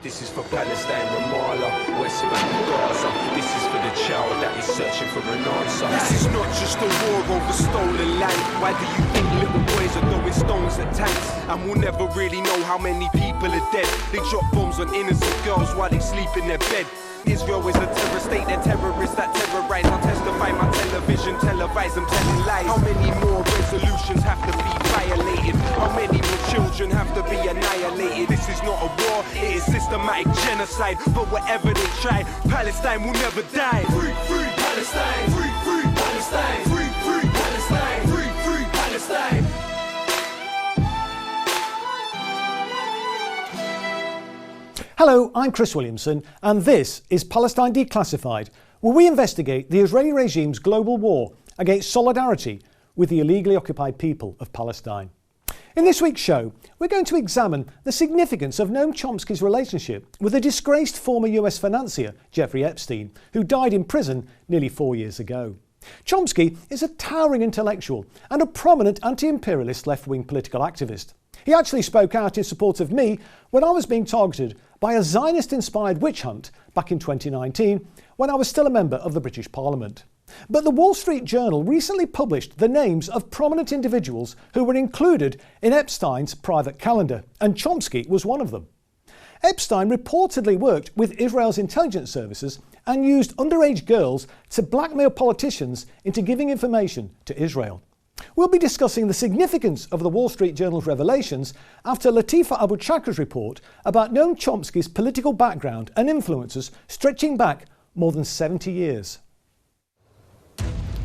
This is for Palestine, Ramallah, West Bank, Gaza. This is for the child that is searching for an answer. This is not just a war over stolen land. Why do you think little boys are throwing stones at tanks? And we'll never really know how many people are dead. They drop bombs on innocent girls while they sleep in their bed. Israel is a terror state, they're terrorists that terrorize. I'll testify my television, televise them telling lies. How many more resolutions have to be violated? How many more children have to be annihilated? This is not a war, it is systematic genocide. But whatever they try, Palestine will never die. Free, free Palestine! Free, free Palestine! Free, free Palestine! Free, free Palestine! Hello, I'm Chris Williamson, and this is Palestine Declassified, where we investigate the Israeli regime's global war against solidarity with the illegally occupied people of Palestine. In this week's show, we're going to examine the significance of Noam Chomsky's relationship with the disgraced former US financier Jeffrey Epstein, who died in prison nearly 4 years ago. Chomsky is a towering intellectual and a prominent anti-imperialist left-wing political activist. He actually spoke out in support of me when I was being targeted by a Zionist-inspired witch hunt back in 2019 when I was still a member of the British Parliament. But the Wall Street Journal recently published the names of prominent individuals who were included in Epstein's private calendar, and Chomsky was one of them. Epstein reportedly worked with Israel's intelligence services and used underage girls to blackmail politicians into giving information to Israel. We'll be discussing the significance of the Wall Street Journal's revelations after Latifa Abu Chakra's report about Noam Chomsky's political background and influences stretching back more than 70 years.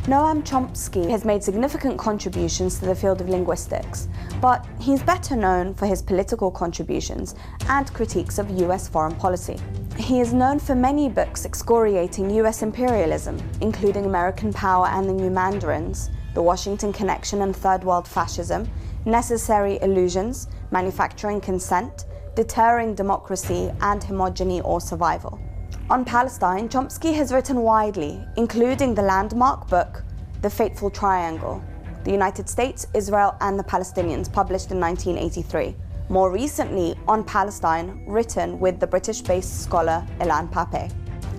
Noam Chomsky has made significant contributions to the field of linguistics, but he's better known for his political contributions and critiques of US foreign policy. He is known for many books excoriating US imperialism, including American Power and the New Mandarins, The Washington Connection and Third World Fascism, Necessary Illusions, Manufacturing Consent, Deterring Democracy and Hegemony or Survival. On Palestine, Chomsky has written widely, including the landmark book, The Fateful Triangle, The United States, Israel and the Palestinians, published in 1983. More recently, On Palestine, written with the British-based scholar Ilan Pape.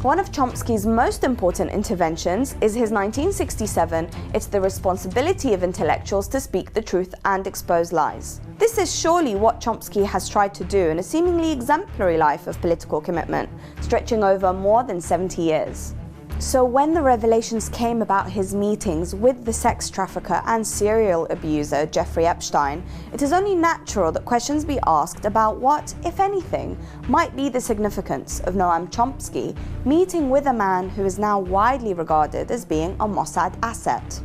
One of Chomsky's most important interventions is his 1967 "It's the responsibility of intellectuals to speak the truth and expose lies." This is surely what Chomsky has tried to do in a seemingly exemplary life of political commitment, stretching over more than 70 years. So when the revelations came about his meetings with the sex trafficker and serial abuser Jeffrey Epstein, it is only natural that questions be asked about what, if anything, might be the significance of Noam Chomsky meeting with a man who is now widely regarded as being a Mossad asset.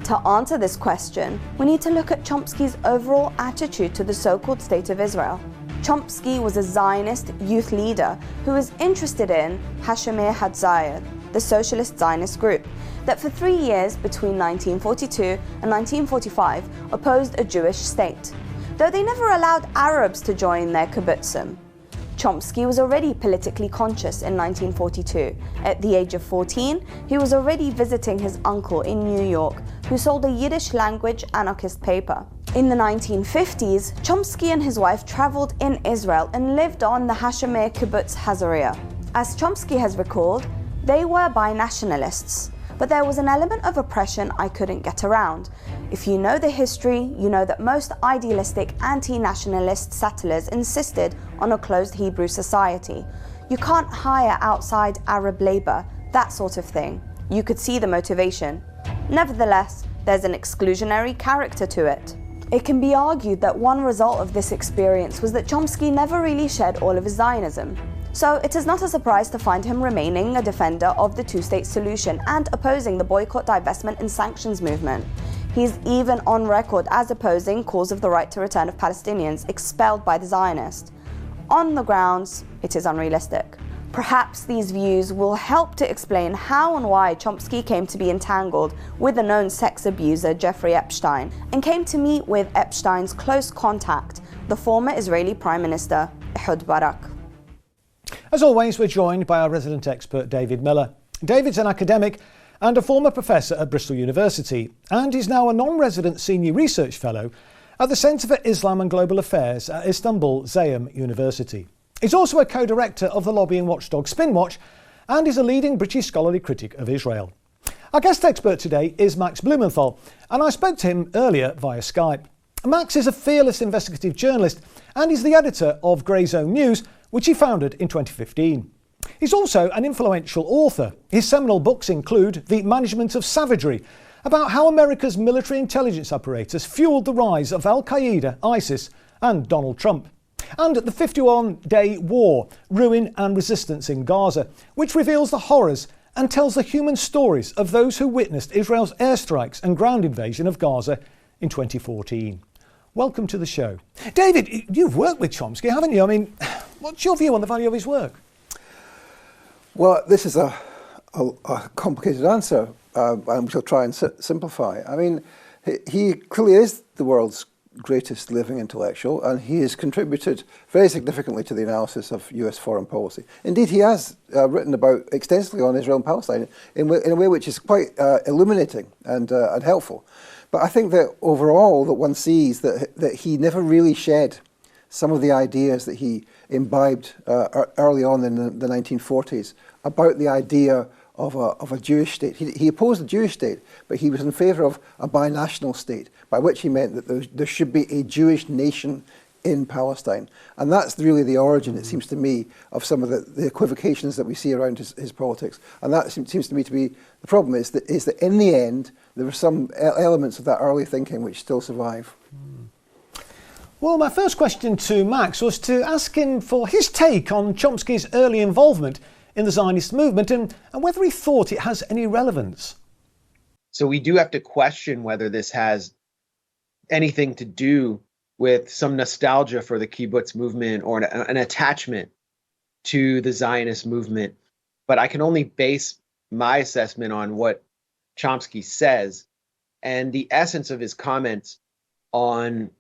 To answer this question, we need to look at Chomsky's overall attitude to the so-called State of Israel. Chomsky was a Zionist youth leader who was interested in Hashemir Hatzair, the socialist Zionist group, that for 3 years between 1942 and 1945 opposed a Jewish state, though they never allowed Arabs to join their kibbutzim. Chomsky was already politically conscious in 1942. At the age of 14, he was already visiting his uncle in New York, who sold a Yiddish-language anarchist paper. In the 1950s, Chomsky and his wife traveled in Israel and lived on the Hashemir kibbutz Hazariah. As Chomsky has recalled, they were binationalists, but there was an element of oppression I couldn't get around. If you know the history, you know that most idealistic anti-nationalist settlers insisted on a closed Hebrew society. You can't hire outside Arab labor, that sort of thing. You could see the motivation. Nevertheless, there's an exclusionary character to it. It can be argued that one result of this experience was that Chomsky never really shared all of his Zionism. So it is not a surprise to find him remaining a defender of the two-state solution and opposing the boycott, divestment and sanctions movement. He's even on record as opposing calls of the right to return of Palestinians expelled by the Zionists. On the grounds, it is unrealistic. Perhaps these views will help to explain how and why Chomsky came to be entangled with the known sex abuser Jeffrey Epstein and came to meet with Epstein's close contact, the former Israeli Prime Minister Ehud Barak. As always, we're joined by our resident expert David Miller. David's an academic and a former professor at Bristol University, and is now a non-resident senior research fellow at the Centre for Islam and Global Affairs at Istanbul Zayem University. He's also a co-director of the lobbying watchdog Spinwatch and is a leading British scholarly critic of Israel. Our guest expert today is Max Blumenthal, and I spoke to him earlier via Skype. Max is a fearless investigative journalist and is the editor of Grey Zone News, which he founded in 2015. He's also an influential author. His seminal books include The Management of Savagery, about how America's military intelligence apparatus fueled the rise of Al-Qaeda, ISIS and Donald Trump, and The 51-Day War, Ruin and Resistance in Gaza, which reveals the horrors and tells the human stories of those who witnessed Israel's airstrikes and ground invasion of Gaza in 2014. Welcome to the show. David, you've worked with Chomsky, haven't you? I mean, what's your view on the value of his work? Well, this is a complicated answer, and we shall try and simplify. I mean, he clearly is the world's greatest living intellectual, and he has contributed very significantly to the analysis of US foreign policy. Indeed, he has written about extensively on Israel and Palestine in a way which is quite illuminating and helpful. But I think that overall that one sees that he never really shed some of the ideas that he imbibed early on in the 1940s about the idea of a Jewish state. He opposed the Jewish state, but he was in favour of a binational state, by which he meant that there should be a Jewish nation in Palestine. And that's really the origin, it seems to me, of some of the equivocations that we see around his politics. And that seems to me to be the problem, is that in the end, there were some elements of that early thinking which still survive. Well, my first question to Max was to ask him for his take on Chomsky's early involvement in the Zionist movement and whether he thought it has any relevance. So we do have to question whether this has anything to do with some nostalgia for the kibbutz movement or an attachment to the Zionist movement. But I can only base my assessment on what Chomsky says, and the essence of his comments on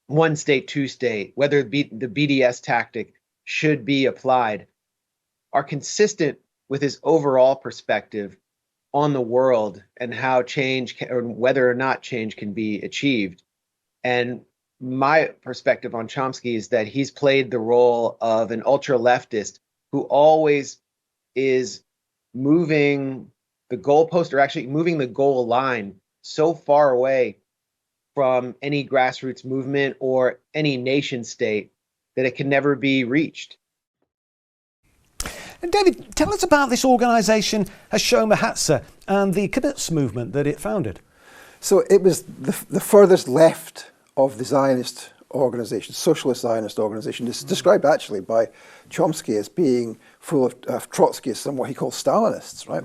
one state, two state, whether the BDS tactic should be applied, are consistent with his overall perspective on the world and how change or whether or not change can be achieved. And my perspective on Chomsky is that he's played the role of an ultra leftist who always is moving the goalpost, or actually moving the goal line so far away from any grassroots movement or any nation state that it can never be reached. And David, tell us about this organisation Hashomer Hatzair and the kibbutz movement that it founded. So it was the furthest left of the Zionist organisation, socialist Zionist organisation. It's described actually by Chomsky as being full of Trotskyists and what he calls Stalinists, right?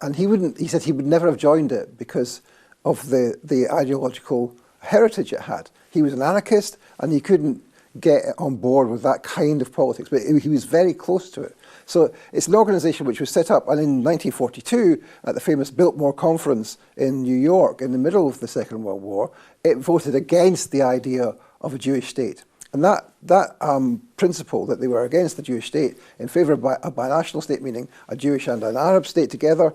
And he said he would never have joined it because of the ideological heritage it had. He was an anarchist and he couldn't get on board with that kind of politics, but he was very close to it. So it's an organisation which was set up, and in 1942, at the famous Biltmore Conference in New York, in the middle of the Second World War, it voted against the idea of a Jewish state. And that principle, that they were against the Jewish state, in favour of a binational state, meaning a Jewish and an Arab state together,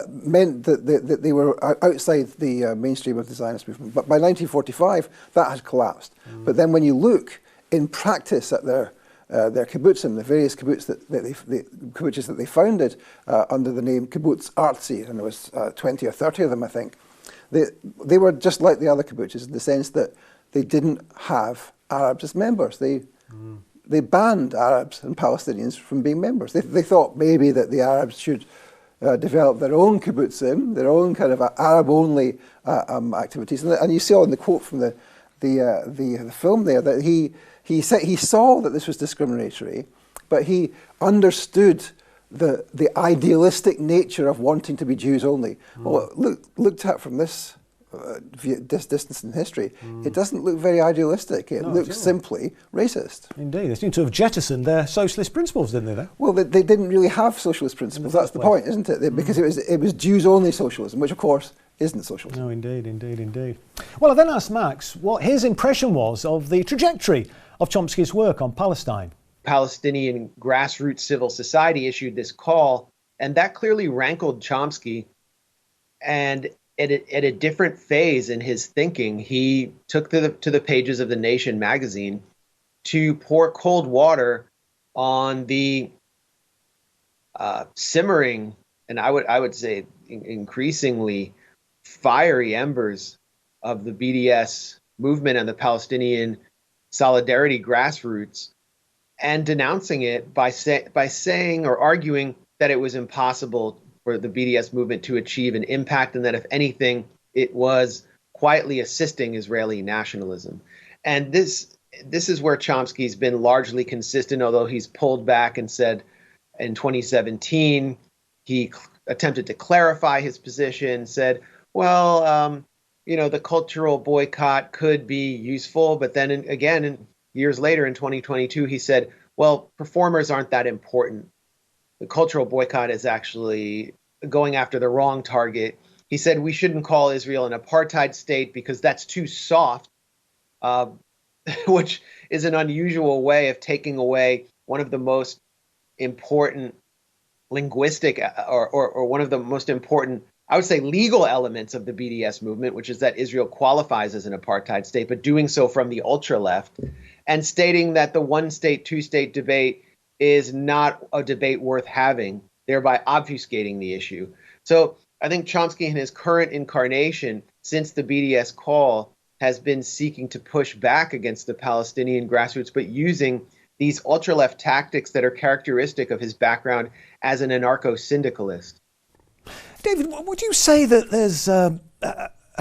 meant that they were outside the mainstream of the Zionist movement. But by 1945, that had collapsed. But then when you look in practice at their kibbutzim, the various kibbutzes that they founded under the name Kibbutz Artzi, and there was 20 or 30 of them, I think. They were just like the other kibbutzes in the sense that they didn't have Arabs as members. They banned Arabs and Palestinians from being members. They thought maybe that the Arabs should develop their own kibbutzim, their own kind of Arab-only activities. And you saw in the quote from the film there that he said he saw that this was discriminatory, but he understood the idealistic nature of wanting to be Jews only. Well, looked at from this distance in history, it doesn't look very idealistic. It looks simply racist. Indeed, they seem to have jettisoned their socialist principles, didn't they? Well, they didn't really have socialist principles. That's the point, isn't it? Because it was Jews-only socialism, which of course isn't socialism. No, indeed. Well, I then asked Max what his impression was of the trajectory of Chomsky's work on Palestine. Palestinian grassroots civil society issued this call, and that clearly rankled Chomsky. And at a different phase in his thinking, he took to the pages of The Nation magazine to pour cold water on the simmering, and I would say increasingly fiery embers of the BDS movement and the Palestinian solidarity grassroots, and denouncing it by saying or arguing that it was impossible for the BDS movement to achieve an impact, and that if anything, it was quietly assisting Israeli nationalism. And this is where Chomsky's been largely consistent, although he's pulled back and said in 2017, he attempted to clarify his position, said, well, the cultural boycott could be useful. But then again, years later in 2022, he said, well, performers aren't that important. The cultural boycott is actually going after the wrong target. He said we shouldn't call Israel an apartheid state because that's too soft, which is an unusual way of taking away one of the most important linguistic or one of the most important, I would say, legal elements of the BDS movement, which is that Israel qualifies as an apartheid state, but doing so from the ultra left, and stating that the one state, two state debate is not a debate worth having, thereby obfuscating the issue. So I think Chomsky in his current incarnation, since the BDS call, has been seeking to push back against the Palestinian grassroots, but using these ultra-left tactics that are characteristic of his background as an anarcho-syndicalist. David, would you say that there's a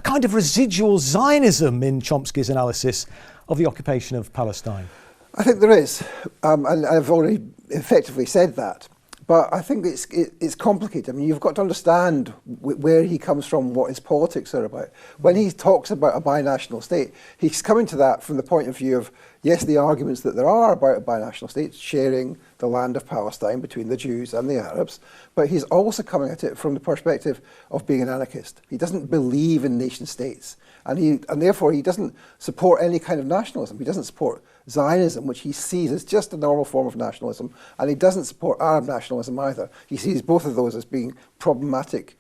kind of residual Zionism in Chomsky's analysis of the occupation of Palestine? I think there is, and I've already effectively said that. But I think it's complicated. I mean, you've got to understand where he comes from, what his politics are about. When he talks about a binational state, he's coming to that from the point of view of, yes, the arguments that there are about a binational state, sharing the land of Palestine between the Jews and the Arabs, but he's also coming at it from the perspective of being an anarchist. He doesn't believe in nation states, and therefore he doesn't support any kind of nationalism. He doesn't support Zionism, which he sees as just a normal form of nationalism, and he doesn't support Arab nationalism either. He sees both of those as being problematic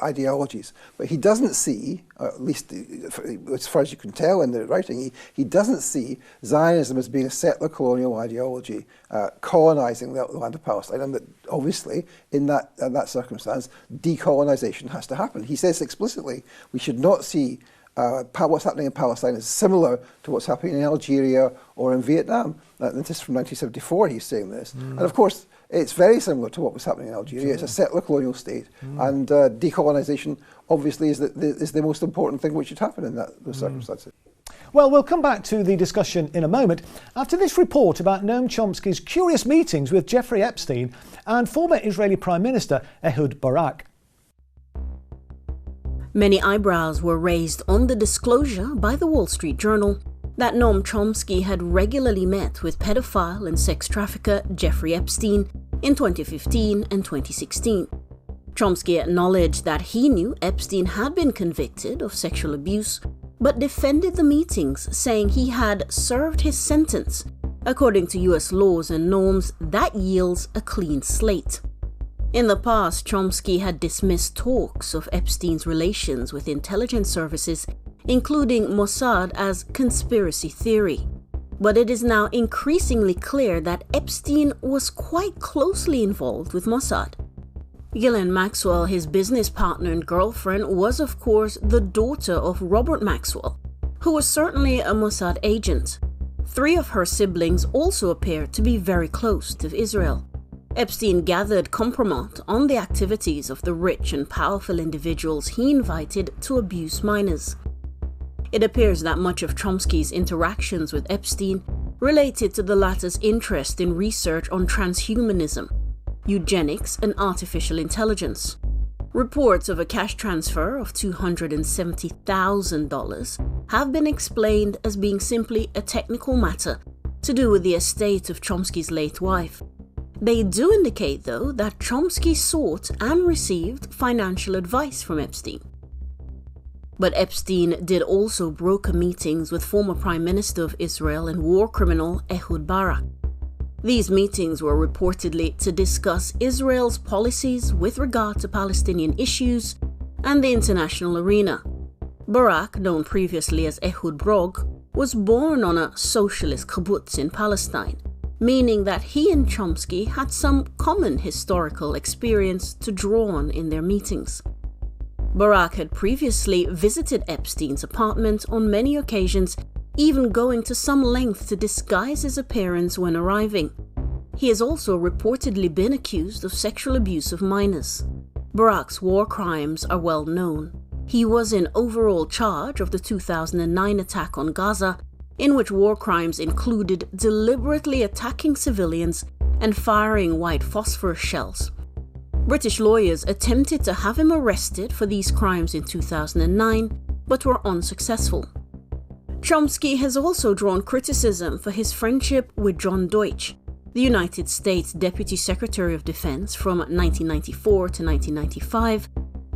ideologies. But he doesn't see, at least as far as you can tell in the writing, he doesn't see Zionism as being a settler colonial ideology colonizing the land of Palestine, and that obviously in that circumstance, decolonization has to happen. He says explicitly we should not see what's happening in Palestine is similar to what's happening in Algeria or in Vietnam. This is from 1974, he's saying this. And of course, it's very similar to what was happening in Algeria. It's a settler colonial state. And decolonization, obviously, is the most important thing which should happen in those circumstances. Well, we'll come back to the discussion in a moment after this report about Noam Chomsky's curious meetings with Jeffrey Epstein and former Israeli Prime Minister Ehud Barak. Many eyebrows were raised on the disclosure by the Wall Street Journal that Noam Chomsky had regularly met with pedophile and sex trafficker Jeffrey Epstein in 2015 and 2016. Chomsky acknowledged that he knew Epstein had been convicted of sexual abuse, but defended the meetings, saying he had served his sentence. According to US laws and norms, that yields a clean slate. In the past, Chomsky had dismissed talks of Epstein's relations with intelligence services, including Mossad, as conspiracy theory. But it is now increasingly clear that Epstein was quite closely involved with Mossad. Ghislaine Maxwell, his business partner and girlfriend, was of course the daughter of Robert Maxwell, who was certainly a Mossad agent. 3 of her siblings also appear to be very close to Israel. Epstein gathered compromise on the activities of the rich and powerful individuals he invited to abuse minors. It appears that much of Chomsky's interactions with Epstein related to the latter's interest in research on transhumanism, eugenics, and artificial intelligence. Reports of a cash transfer of $270,000 have been explained as being simply a technical matter to do with the estate of Chomsky's late wife. They do indicate, though, that Chomsky sought and received financial advice from Epstein. But Epstein did also broker meetings with former Prime Minister of Israel and war criminal Ehud Barak. These meetings were reportedly to discuss Israel's policies with regard to Palestinian issues and the international arena. Barak, known previously as Ehud Brog, was born on a socialist kibbutz in Palestine, meaning that he and Chomsky had some common historical experience to draw on in their meetings. Barak had previously visited Epstein's apartment on many occasions, even going to some length to disguise his appearance when arriving. He has also reportedly been accused of sexual abuse of minors. Barak's war crimes are well known. He was in overall charge of the 2009 attack on Gaza, in which war crimes included deliberately attacking civilians and firing white phosphorus shells. British lawyers attempted to have him arrested for these crimes in 2009, but were unsuccessful. Chomsky has also drawn criticism for his friendship with John Deutsch, the United States Deputy Secretary of Defense from 1994 to 1995,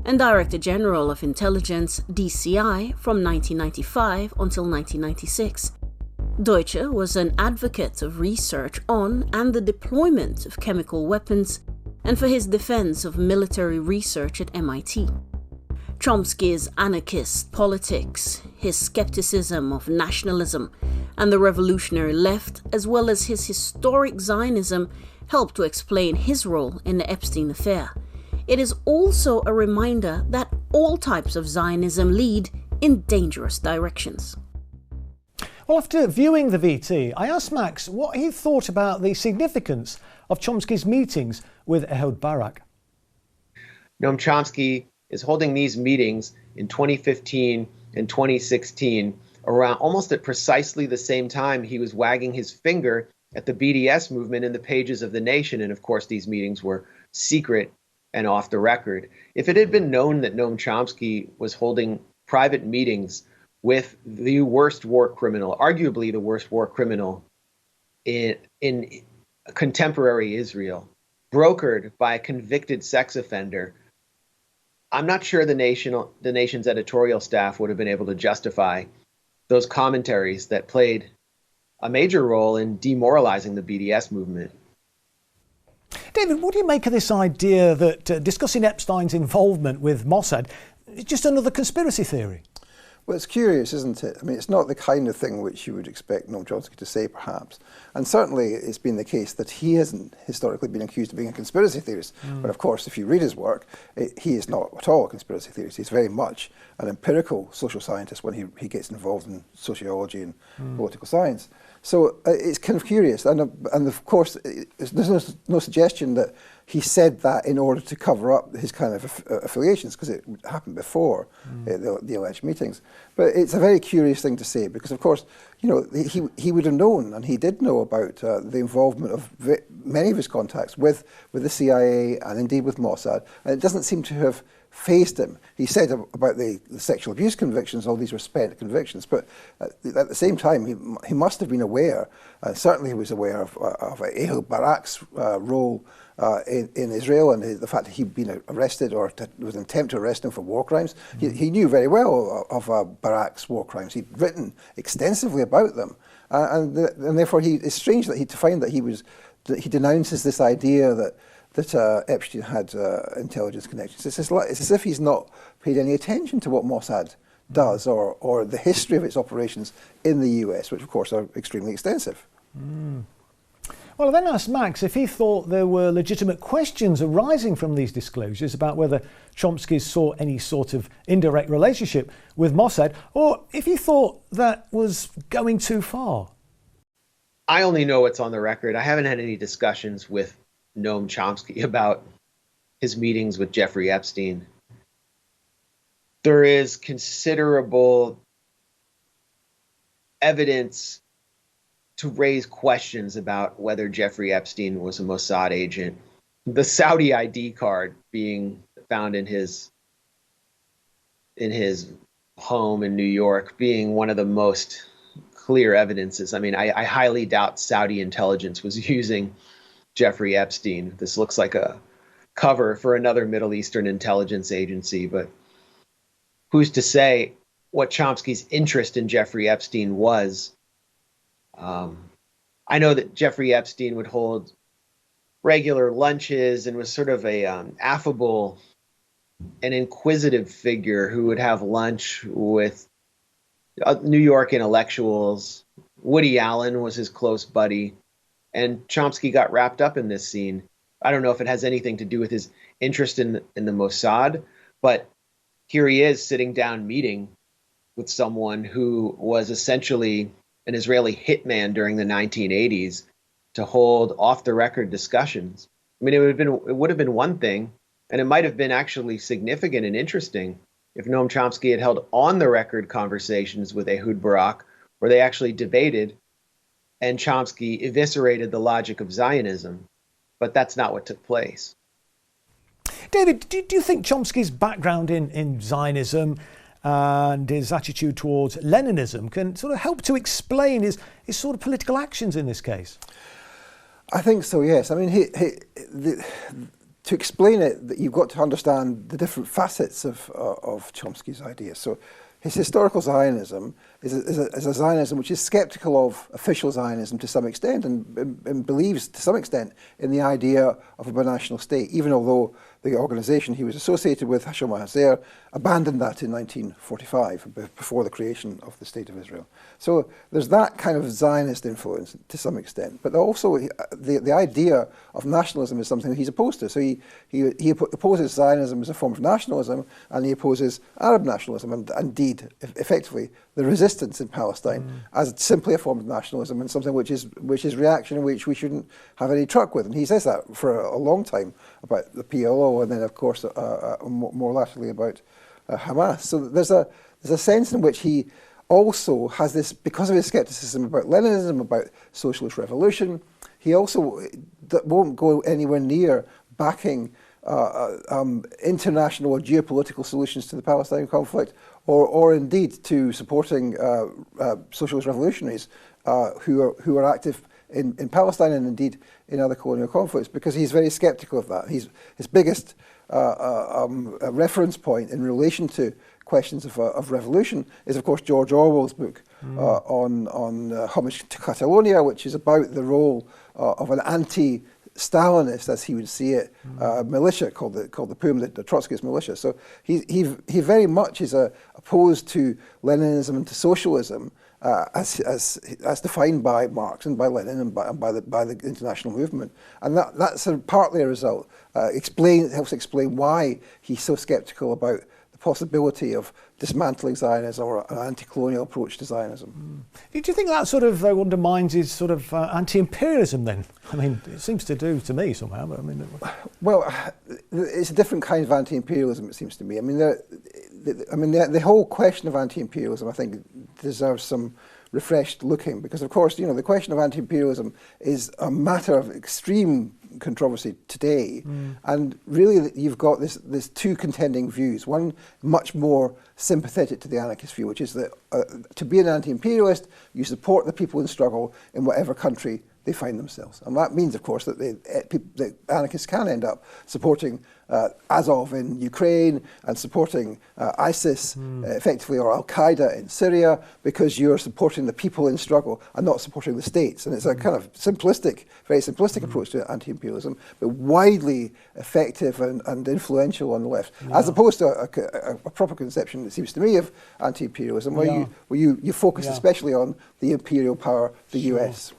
and Director General of Intelligence, DCI, from 1995 until 1996. Deutsch was an advocate of research on and the deployment of chemical weapons, and for his defense of military research at MIT. Chomsky's anarchist politics, his skepticism of nationalism and the revolutionary left, as well as his historic Zionism, helped to explain his role in the Epstein affair. It is also a reminder that all types of Zionism lead in dangerous directions. Well, after viewing the VT, I asked Max what he thought about the significance of Chomsky's meetings with Ehud Barak. Noam Chomsky is holding these meetings in 2015 and 2016 around almost at precisely the same time he was wagging his finger at the BDS movement in the pages of The Nation. And of course, these meetings were secret and off the record. If it had been known that Noam Chomsky was holding private meetings with the worst war criminal, arguably the worst war criminal in contemporary Israel, brokered by a convicted sex offender, I'm not sure the Nation's editorial staff would have been able to justify those commentaries that played a major role in demoralizing the BDS movement. David, what do you make of this idea that discussing Epstein's involvement with Mossad is just another conspiracy theory? Well, it's curious, isn't it? I mean, it's not the kind of thing which you would expect Noam Chomsky to say, perhaps. And certainly it's been the case that he hasn't historically been accused of being a conspiracy theorist. But of course, if you read his work, he is not at all a conspiracy theorist. He's very much an empirical social scientist when he gets involved in sociology and political science. So it's kind of curious. And of course, there's no suggestion that he said that in order to cover up his kind of affiliations, because it happened before the alleged meetings. But it's a very curious thing to say, because of course, you know, he would have known, and he did know about the involvement of many of his contacts with the CIA and indeed with Mossad, and it doesn't seem to have fazed him. He said about the sexual abuse convictions, all these were spent convictions, but at the same time, he must have been aware, certainly he was aware of Ehud Barak's role in Israel, and the fact that he'd been arrested, or there was an attempt to arrest him for war crimes. He knew very well of Barak's war crimes. He'd written extensively about them, and therefore it's strange that to find that he denounces this idea that Epstein had intelligence connections. It's as if he's not paid any attention to what Mossad does, or the history of its operations in the US, which of course are extremely extensive. Well, I then asked Max if he thought there were legitimate questions arising from these disclosures about whether Chomsky saw any sort of indirect relationship with Mossad, or if he thought that was going too far. I only know what's on the record. I haven't had any discussions with Noam Chomsky about his meetings with Jeffrey Epstein. There is considerable evidence to raise questions about whether Jeffrey Epstein was a Mossad agent. The Saudi ID card being found in his home in New York being one of the most clear evidences. I mean, I highly doubt Saudi intelligence was using Jeffrey Epstein. This looks like a cover for another Middle Eastern intelligence agency, but who's to say what Chomsky's interest in Jeffrey Epstein was? I know that Jeffrey Epstein would hold regular lunches and was sort of a affable an inquisitive figure who would have lunch with New York intellectuals. Woody Allen was his close buddy, and Chomsky got wrapped up in this scene. I don't know if it has anything to do with his interest in the Mossad, but here he is sitting down meeting with someone who was essentially an Israeli hitman during the 1980s to hold off-the-record discussions. I mean, it would have been one thing, and it might have been actually significant and interesting if Noam Chomsky had held on-the-record conversations with Ehud Barak, where they actually debated, and Chomsky eviscerated the logic of Zionism. But that's not what took place. David, do you think Chomsky's background in Zionism and his attitude towards Leninism can sort of help to explain his sort of political actions in this case? I think so, yes. I mean, to explain it, you've got to understand the different facets of Chomsky's ideas. So his historical Zionism is a Zionism which is sceptical of official Zionism to some extent and believes to some extent in the idea of a binational state, even although the organisation he was associated with, Hashem HaZer, abandoned that in 1945, before the creation of the State of Israel. So there's that kind of Zionist influence to some extent, but also the idea of nationalism is something that he's opposed to. So he opposes Zionism as a form of nationalism, and he opposes Arab nationalism, and indeed, effectively, the resistance in Palestine as simply a form of nationalism and something which is reaction, which we shouldn't have any truck with. And he says that for a long time about the PLO, and then of course more latterly about Hamas. So there's a sense in which he also has this, because of his skepticism about Leninism, about socialist revolution, he also won't go anywhere near backing international or geopolitical solutions to the Palestinian conflict, or indeed to supporting socialist revolutionaries who are active in Palestine and indeed in other colonial conflicts, because he's very skeptical of that. His biggest reference point in relation to questions of revolution is, of course, George Orwell's book on Homage to Catalonia, which is about the role of an anti-Stalinist, as he would see it, militia called the PUM, the Trotskyist militia. So he very much is opposed to Leninism and to socialism as defined by Marx and by Lenin and by the international movement, and that's partly a result. Helps explain why he's so sceptical about the possibility of dismantling Zionism or an anti-colonial approach to Zionism. Do you think that sort of undermines his sort of anti-imperialism then? I mean, it seems to do to me somehow. But I mean, well, it's a different kind of anti-imperialism, it seems to me. I mean, the whole question of anti-imperialism, I think, deserves some refreshed looking, because of course, the question of anti-imperialism is a matter of extreme controversy today, and really you've got this two contending views. One much more sympathetic to the anarchist view, which is that to be an anti-imperialist, you support the people in struggle in whatever country they find themselves. And that means, of course, that the anarchists can end up supporting Azov in Ukraine and supporting ISIS effectively, or Al-Qaeda in Syria, because you're supporting the people in struggle and not supporting the states. And it's a kind of very simplistic approach to anti-imperialism, but widely effective and influential on the left, as opposed to a proper conception, it seems to me, of anti-imperialism, where you focus especially on the imperial power, the US.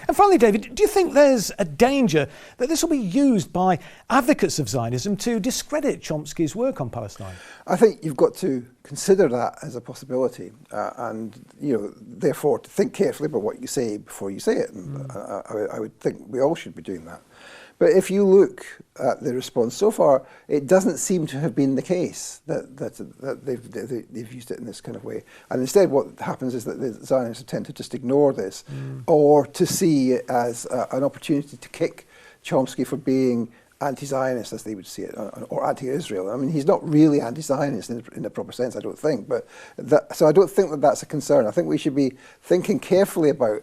And finally, David, do you think there's a danger that this will be used by advocates of Zionism to discredit Chomsky's work on Palestine? I think you've got to consider that as a possibility, and therefore to think carefully about what you say before you say it. And I would think we all should be doing that. But if you look at the response so far, it doesn't seem to have been the case that they've used it in this kind of way. And instead what happens is that the Zionists tend to just ignore this, or to see it as an opportunity to kick Chomsky for being anti-Zionist, as they would see it, or anti-Israel. I mean, he's not really anti-Zionist in the proper sense, I don't think. So I don't think that that's a concern. I think we should be thinking carefully about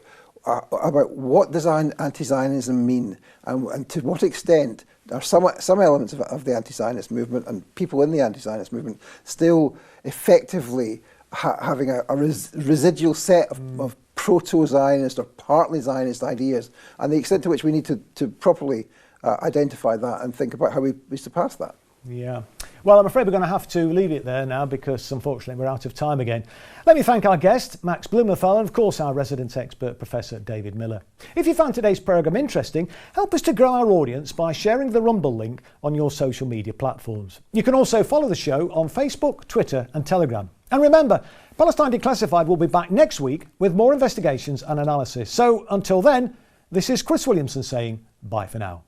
what does anti-Zionism mean, and to what extent are some elements of the anti-Zionist movement and people in the anti-Zionist movement still effectively having a residual set of proto-Zionist or partly Zionist ideas, and the extent to which we need to properly identify that and think about how we surpass that. Yeah. Well, I'm afraid we're going to have to leave it there now because, unfortunately, we're out of time again. Let me thank our guest, Max Blumenthal, and of course our resident expert, Professor David Miller. If you found today's programme interesting, help us to grow our audience by sharing the Rumble link on your social media platforms. You can also follow the show on Facebook, Twitter and Telegram. And remember, Palestine Declassified will be back next week with more investigations and analysis. So until then, this is Chris Williamson saying bye for now.